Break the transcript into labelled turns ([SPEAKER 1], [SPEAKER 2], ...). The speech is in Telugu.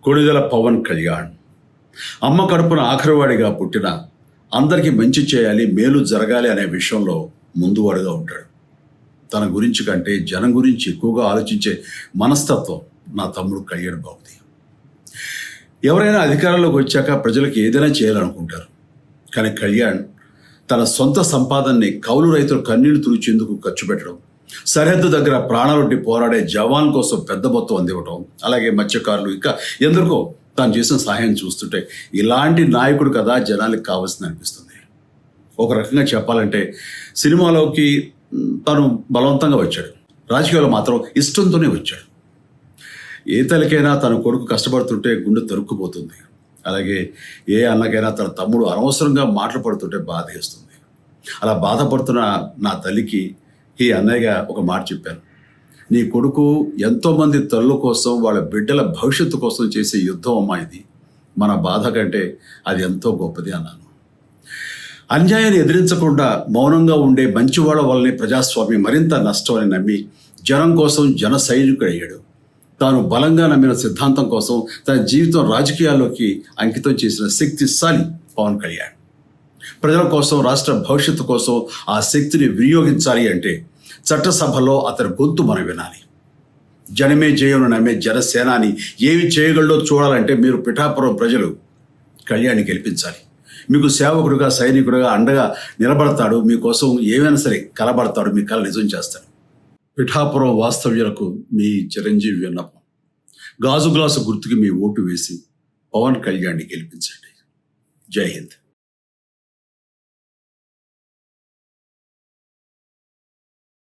[SPEAKER 1] కొణిదెల పవన్ కళ్యాణ్ అమ్మ కడుపున ఆఖరివాడిగా పుట్టిన అందరికీ మంచి చేయాలి, మేలు జరగాలి అనే విషయంలో ముందువాడుగా ఉంటాడు. తన గురించి కంటే జనం గురించి ఎక్కువగా ఆలోచించే మనస్తత్వం నా తమ్ముడు కళ్యాణ్ బాబుది. ఎవరైనా అధికారంలోకి వచ్చాక ప్రజలకు ఏదైనా చేయాలనుకుంటారు. కానీ కళ్యాణ్ తన సొంత సంపాదనని కౌలు రైతులు కన్నీళ్లు తుడిచేందుకు ఖర్చు పెట్టడం, సరిహద్దు దగ్గర ప్రాణాలొడ్డి పోరాడే జవాన్ కోసం పెద్ద మొత్తం అందివ్వటం, అలాగే మత్స్యకారులు ఇంకా ఎందరికో తాను చేసిన సహాయం చూస్తుంటే ఇలాంటి నాయకుడు కదా జనానికి కావాల్సింది అనిపిస్తుంది. ఒక రకంగా చెప్పాలంటే సినిమాలోకి తను బలవంతంగా వచ్చాడు, రాజకీయాల్లో మాత్రం ఇష్టంతోనే వచ్చాడు. ఏ తల్లికైనా తన కొడుకు కష్టపడుతుంటే గుండె తరుక్కుపోతుంది. అలాగే ఏ అన్నకైనా తన తమ్ముడు అనవసరంగా మాటలు పడుతుంటే బాధ వేస్తుంది. అలా బాధపడుతున్న నా తల్లికి ఈ అన్నయ్యగా ఒక మాట చెప్పాను. నీ కొడుకు ఎంతోమంది తల్లుల కోసం, వాళ్ళ బిడ్డల భవిష్యత్తు కోసం చేసే యుద్ధం అమ్మా ఇది. మన బాధ కంటే అది ఎంతో గొప్పది అన్నాను. అన్యాయాన్ని ఎదిరించకుండా మౌనంగా ఉండే మంచివాళ్ళ వల్లనే ప్రజాస్వామ్యం మరింత నష్టం అని నమ్మి జనం కోసం జన సైనికుడయ్యాడు. తాను బలంగా నమ్మిన సిద్ధాంతం కోసం తన జీవితం రాజకీయాల్లోకి అంకితం చేసిన శక్తిశాలి పవన్ కళ్యాణ్. ప్రజల కోసం, రాష్ట్ర భవిష్యత్తు కోసం ఆ శక్తిని వినియోగించాలి అంటే చట్టసభలో అతని గొంతు మనం వినాలి. జనమే జయను నమ్మే జనసేనాని ఏమి చేయగలడో చూడాలంటే మీరు పిఠాపురం ప్రజలు కళ్యాణ్ని గెలిపించాలి. మీకు సేవకుడుగా, సైనికుడుగా అండగా నిలబడతాడు. మీకోసం ఏమైనా సరే కలబడతాడు, మీ కళ నిజం చేస్తాడు. పిఠాపురం వాస్తవ్యులకు మీ చిరంజీవి విన్నపం, గాజు గ్లాసు గుర్తుకి మీ ఓటు వేసి పవన్ కళ్యాణ్ని గెలిపించండి. జై హింద్.